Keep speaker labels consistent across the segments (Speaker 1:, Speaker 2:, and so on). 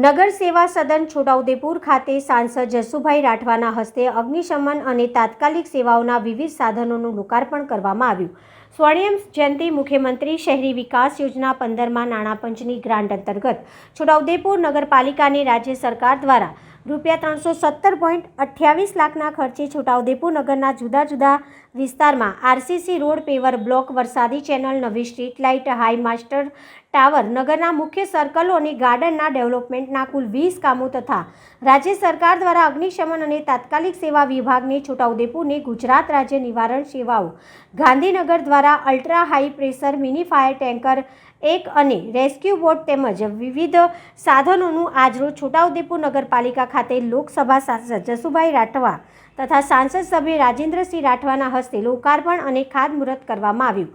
Speaker 1: નગર સેવા સદન છોટાઉદેપુર ખાતે સાંસદ જસુભાઈ રાઠવાના હસ્તે અગ્નિશમન અને તાત્કાલિક સેવાઓના વિવિધ સાધનોનું લોકાર્પણ કરવામાં આવ્યું। સ્વર્ણિમ જયંતિ મુખ્યમંત્રી શહેરી વિકાસ યોજના 15માં નાણાં પંચની ગ્રાન્ટ અંતર્ગત છોટાઉદેપુર નગરપાલિકાને રાજ્ય સરકાર દ્વારા ₹317.28 લાખના ખર્ચે છોટાઉદેપુર નગરના જુદા જુદા વિસ્તારમાં આરસીસી રોડ, પેવર બ્લોક, વરસાદી ચેનલ, નવી street light, high master tower, નગરના મુખ્ય સર્કલો અને ગાર્ડનના ડેવલપમેન્ટના કુલ 20 કામો તથા રાજ્ય સરકાર દ્વારા અગ્નિશમન અને તાત્કાલિક સેવા વિભાગને છોટાઉદેપુરને ગુજરાત રાજ્ય નિવારણ સેવાઓ ગાંધીનગર દ્વારા ultra high pressure mini fire tanker 1 અને રેસ્ક્યુ બોટ તેમજ વિવિધ સાધનોનું આજરોજ છોટાઉદેપુર નગરપાલિકા ખાતે લોકસભા સાંસદ જસુભાઈ રાઠવા તથા સાંસદ સભ્ય રાજેન્દ્રસિંહ રાઠવાના હસ્તે લોકાર્પણ અને ખાતમુહૂર્ત કરવામાં આવ્યું।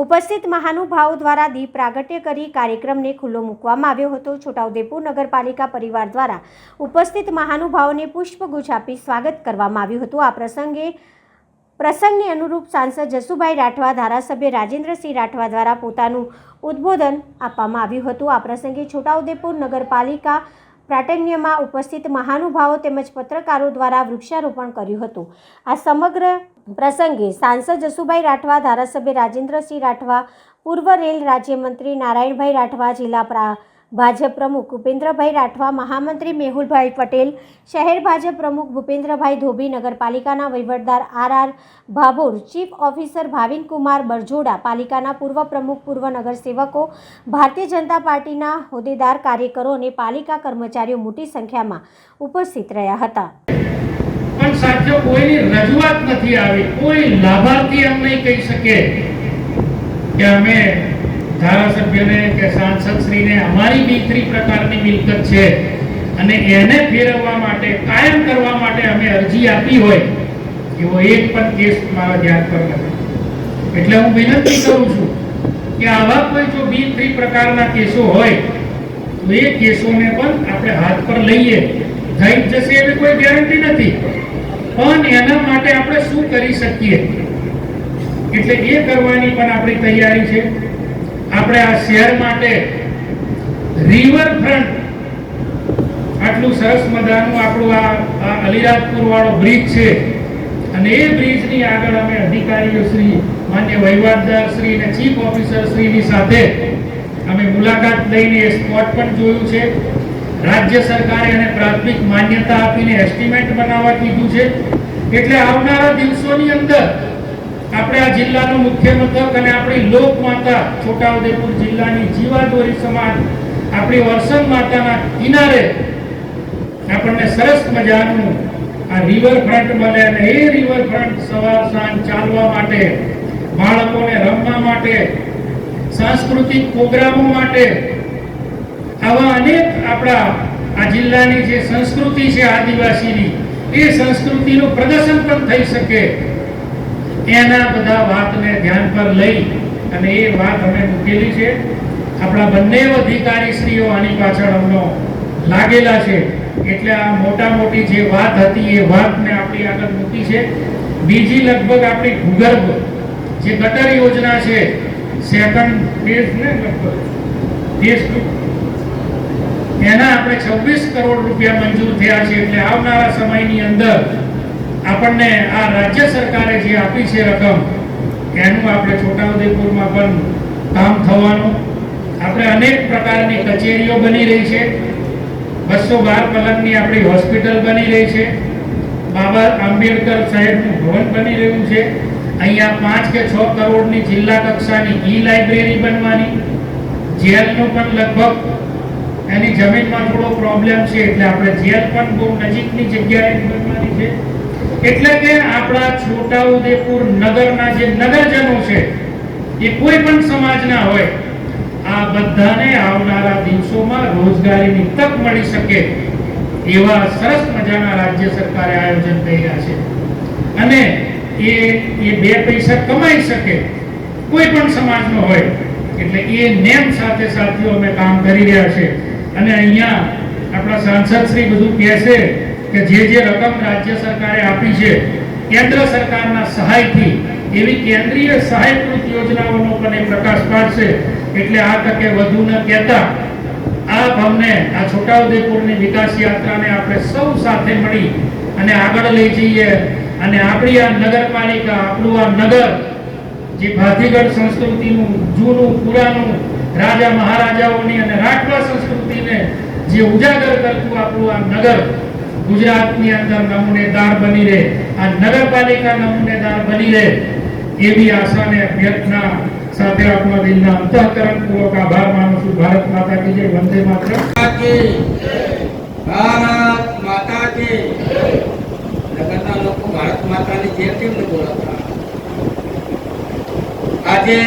Speaker 1: ઉપસ્થિત મહાનુભાવો દ્વારા દીપ પ્રાગટ્ય કરી કાર્યક્રમને ખુલ્લો મૂકવામાં આવ્યો હતો। છોટાઉદેપુર નગરપાલિકા પરિવાર દ્વારા ઉપસ્થિત મહાનુભાવોને પુષ્પગુચ્છ આપી સ્વાગત કરવામાં આવ્યું હતું। આ પ્રસંગને અનુરૂપ સાંસદ જસુભાઈ રાઠવા, ધારાસભ્ય રાજેન્દ્રસિંહ રાઠવા દ્વારા પોતાનું ઉદ્બોધન આપવામાં આવ્યું હતું। આ પ્રસંગે છોટાઉદેપુર નગરપાલિકા પ્રાંગણમાં ઉપસ્થિત મહાનુભાવો તેમજ પત્રકારો દ્વારા વૃક્ષારોપણ કર્યું હતું। આ સમગ્ર પ્રસંગે સાંસદ જસુભાઈ રાઠવા, ધારાસભ્ય રાજેન્દ્રસિંહ રાઠવા, પૂર્વ રેલ રાજ્યમંત્રી નારાયણભાઈ રાઠવા, જિલ્લા ભાજપ પ્રમુખ ઉપેન્દ્રભાઈ રાઠવા, મહામંત્રી મેહુલભાઈ પટેલ, શહેર ભાજપ પ્રમુખ ભૂપેન્દ્રભાઈ ધોબી, નગરપાલિકાના વહીવટદાર આર ભાભોર, ચીફ ઓફિસર ભાવિનકુમાર બરજોડા, પાલિકાના પૂર્વ પ્રમુખ, પૂર્વ નગરસેવકો, ભારતીય જનતા પાર્ટીના હોદ્દેદાર, કાર્યકરો અને પાલિકા કર્મચારીઓ મોટી સંખ્યામાં ઉપસ્થિત રહ્યા હતા।
Speaker 2: પણ સાથીઓ, કોઈની રજૂઆત નથી આવી, કોઈ લાભાર્થી એમ નહીં કહી શકે કે અમે ધારાસભ્યને કે સાંસદશ્રીને અમારી બી 3 પ્રકારની મિલકત છે અને એને ફેરવવા માટે, કાયમ કરવા માટે અમે અરજી આપી હોય એવો એક પણ કેસ મારા ધ્યાન પર નથી। એટલે હું વિનંતી કરું છું કે આવા કોઈ જો બી 3 પ્રકારના કેસો હોય તો એ કેસોને પણ આપણે હાથ પર લઈએ। થઈ જશે એવી કોઈ ગેરંટી નથી, પણ એના માટે આપણે શું કરી શકીએ એટલે એ કરવાની પણ આપણી તૈયારી છે। આપણે આ શહેર માટે રિવરફ્રન્ટ આટલું સરસ મજાનું આપણું આ અલીરાજપુર વાળો બ્રિજ છે અને એ બ્રિજની આગળ અમે અધિકારીઓ શ્રી, માન્ય વહીવટદાર શ્રી અને ચીફ ઓફિસર શ્રીની સાથે અમે મુલાકાત લઈને એ સ્પોટ પણ જોયું છે। રાજ્ય સરકારે એને પ્રાથમિક માન્યતા આપીને એસ્ટિમેટ બનાવવા કીધું છે। એટલે આવનારા દિવસોની અંદર આપણે આ જિલ્લાનું મુખ્ય મથક અને આપણી લોકમાતા છોટાઉદેપુર જિલ્લાની જીવાદોરી સમાન આપણી વરસંગ માતાના કિનારે આપણને સરસ મજાનું આ રિવરફ્રન્ટ મળે અને એ રિવરફ્રન્ટ સવાર સાંજ ચાલવા માટે, બાળકોને રમવા માટે, સાંસ્કૃતિક પ્રોગ્રામો માટે, આવા અનેક આપણા આ જિલ્લાની જે સંસ્કૃતિ છે આદિવાસીની, એ સંસ્કૃતિનું પ્રદર્શન પણ થઈ શકે એના બધા વાતને ધ્યાન પર લઈ અને એ વાત અમે મૂકેલી છે। આપણા બંને અધિકારીશ્રીઓ આની પાછળ અમનો લાગેલા છે। એટલે આ મોટી જે વાત હતી એ વાતને આપણી આગળ મૂકી છે। બીજી લગભગ આપણી ભૂગર્ભ જે ગટર યોજના છે, સેકન્ડ ફેઝ ને લગભગ ફેઝ 2, એના આપણે 26 કરોડ રૂપિયા મંજૂર થયા છે। એટલે આવનારા સમયની અંદર આપણને આ રાજ્ય સરકારે જે આપી છે રકમ, એનું આપણે છોટાઉદેપુરમાં પણ કામ થવાનું। આપણે અનેક પ્રકારની કચેરીઓ બની રહી છે, 212 પલંગની આપણી હોસ્પિટલ બની રહી છે, બાબા આંબેડકર સાહેબનું ભવન બની રહ્યું છે, અહીંયા 5 કે 6 કરોડની જિલ્લા કક્ષાની ઈ લાઇબ્રેરી બનવાની, જેલનું પણ લગભગ એની જમીનમાં થોડો પ્રોબ્લેમ છે એટલે આપણે જેલ પણ બહુ નજીકની જગ્યાએ બનવાની છે। એટલે કે આપણા છોટાઉદેપુર નગરના જે નગરજનો છે એ કોઈ પણ સમાજના હોય, આ બધાને આવનારા દિવસોમાં રોજગારીની તક મળી શકે એવા સરસ મજાના રાજ્ય સરકારે આયોજન કર્યા છે અને એ 2 પૈસા કમાઈ શકે કોઈ પણ સમાજનો હોય। એટલે એ નેમ સાથે સાથીઓ અમે કામ કરી રહ્યા છે અને અહીંયા આપણા સાંસદ શ્રી બધું કહેશે કે જે રકમ રાજ્ય સરકારે આપી છે કેન્દ્ર સરકારના સહાયથી, એવી કેન્દ્રીય સહાયકૃત યોજનાઓનો પણ પ્રકાશ પાડશે। એટલે આ તકે વધુ ન કહેતા આપ અમને આ છોટાઉદેપુરની વિકાસ યાત્રાને આપણે સૌ સાથે મળી અને આગળ લઈ જઈએ અને આપણી આ નગરપાલિકા, આપણું આ નગર જે ભાતીગઢ સંસ્કૃતિનું જૂનું પુરાનું રાજા મહારાજાઓની અને રાઠવા સંસ્કૃતિને જે ઉજાગર કરતું આપણું આ નગર ગુજરાતની અંદર નમૂનેદાર બની રહે, આ નગરપાલિકા નમૂનેદાર બની રહે એવી આશાને અભ્યર્થના સાથે આપણા દિલના અંતઃકરણપૂર્વક આભાર માનું છું. ભારત માતા કી જય. વંદે માતરમ.
Speaker 3: ભારત માતા કી. નગરના લોકો ભારત માતાની જય કેમ ન બોલતા? આજે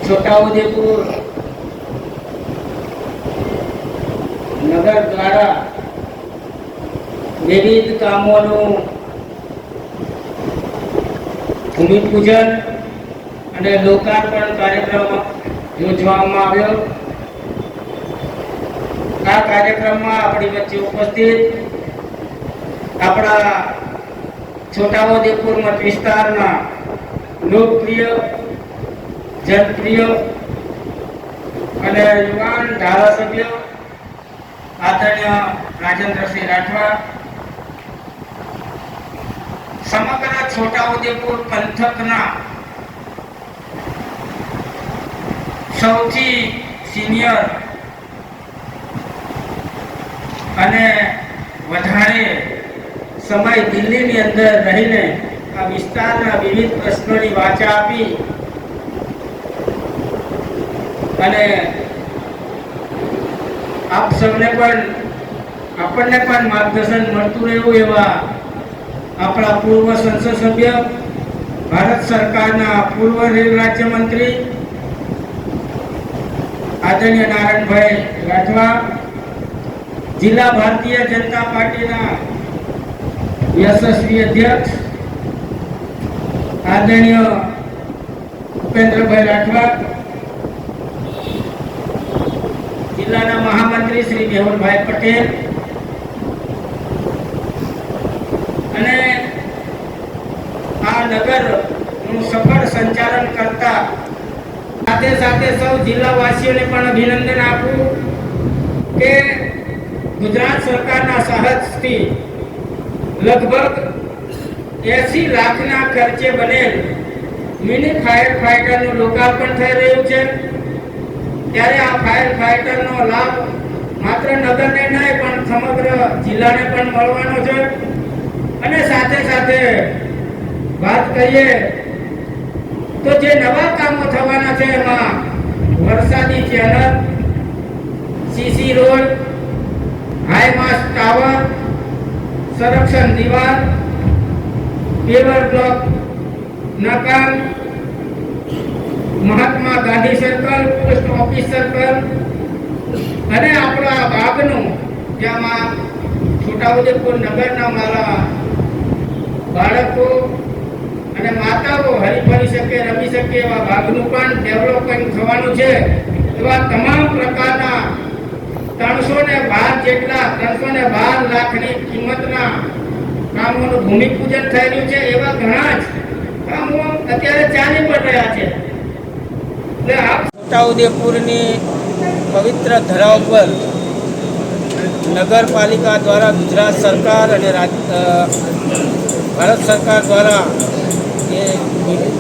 Speaker 3: છોટાઉદેપુર નગર દ્વારા વિવિધ કામોનું ભૂમિપૂજન અને લોકાર્પણ કાર્યક્રમ યોજવામાં આવ્યો. આ કાર્યક્રમમાં આપણી વચ્ચે ઉપસ્થિત આપણા છોટાઉદેપુર મત વિસ્તારના લોકપ્રિય, જનપ્રિય અને યુવાન ધારાસભ્ય આદરણીય રાજેન્દ્રસિંહ રાઠવા, સમગ્ર છોટાઉદેપુર પંથકના સૌથી સિનિયર અને વધારે સમય દિલ્હીની અંદર રહીને આ વિસ્તારના વિવિધ પ્રશ્નોની વાચા આપી અને આપ સૌને પણ આપણને પણ માર્ગદર્શન મળતું રહ્યું એવા આપણા પૂર્વ સંસદ સભ્ય, ભારત સરકારના પૂર્વ રેલ રાજ્યમંત્રી આદરણીય નારાયણભાઈ રાઠવા, જિલ્લા ભારતીય જનતા પાર્ટીના યશસ્વી અધ્યક્ષ આદરણીય ઉપેન્દ્રભાઈ રાઠવા, જિલ્લાના મહામંત્રી શ્રી મેહુલભાઈ પટેલ અને આ નગરનું સફળ સંચાલન કરતા સાથે સાથે સૌ જિલ્લાવાસીઓને પણ અભિનંદન આપું કે ગુજરાત સરકારના સાહસથી લગભગ 80 લાખના ખર્ચે બનેલ મિની ફાયર ફાઈટરનું લોકાર્પણ થઈ રહ્યું છે. ત્યારે આ ફાયર ફાઈટરનો લાભ માત્ર નગરને નહીં પણ સમગ્ર જિલ્લાને પણ મળવાનો છે. અને સાથે સાથે વાત કરીએ તો જે નવા કામો થવાના છે એમાં વરસાદી channel, CC road, high mast tower, સંરક્ષણ દીવાલ, પેવર બ્લોક નકામ, Mahatma Gandhi circle, post office circle અને આપણા બાગનું, જેમાં છોટાઉદેપુર નગરના મારા બાળકો અને માતાઓ હરીફરી શકે, રમી શકે એવા બાગનું પણ ડેવલપમેન્ટ થવાનું છે. એવા તમામ પ્રકારના 312 લાખની કિંમતના કામોનું ભૂમિપૂજન થઈ રહ્યું છે. એવા ઘણા જ કામો અત્યારે ચાલી પણ રહ્યા છે. છોટાઉદેપુરની પવિત્ર ધરા ઉપર નગરપાલિકા દ્વારા ગુજરાત સરકાર અને ભારત સરકાર દ્વારા એ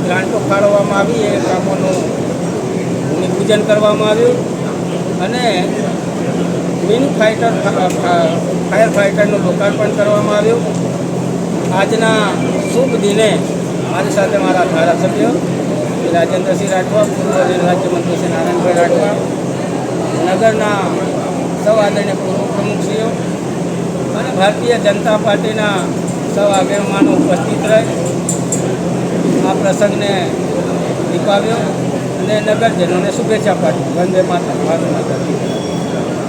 Speaker 3: ગ્રાન્ટો ફાળવવામાં આવી, એ કામોનું ભૂમિપૂજન કરવામાં આવ્યું અને મિની ફાયર ફાઈટરનું લોકાર્પણ કરવામાં આવ્યું. આજના શુભ દિને મારી સાથે મારા ધારાસભ્ય રાજેન્દ્રસિંહ રાઠવા, પૂર્વ રેલ રાજ્યમંત્રી શ્રી નારાયણભાઈ રાઠવા, નગરના સૌ આદરણીય પૂર્વ પ્રમુખશ્રીઓ અને ભારતીય જનતા પાર્ટીના સૌ આગેવાનો ઉપસ્થિત રહી આ પ્રસંગને દીપાવ્યો અને નગરજનોને શુભેચ્છા પાઠવી. વંદે માતરમ. ભારત માતા.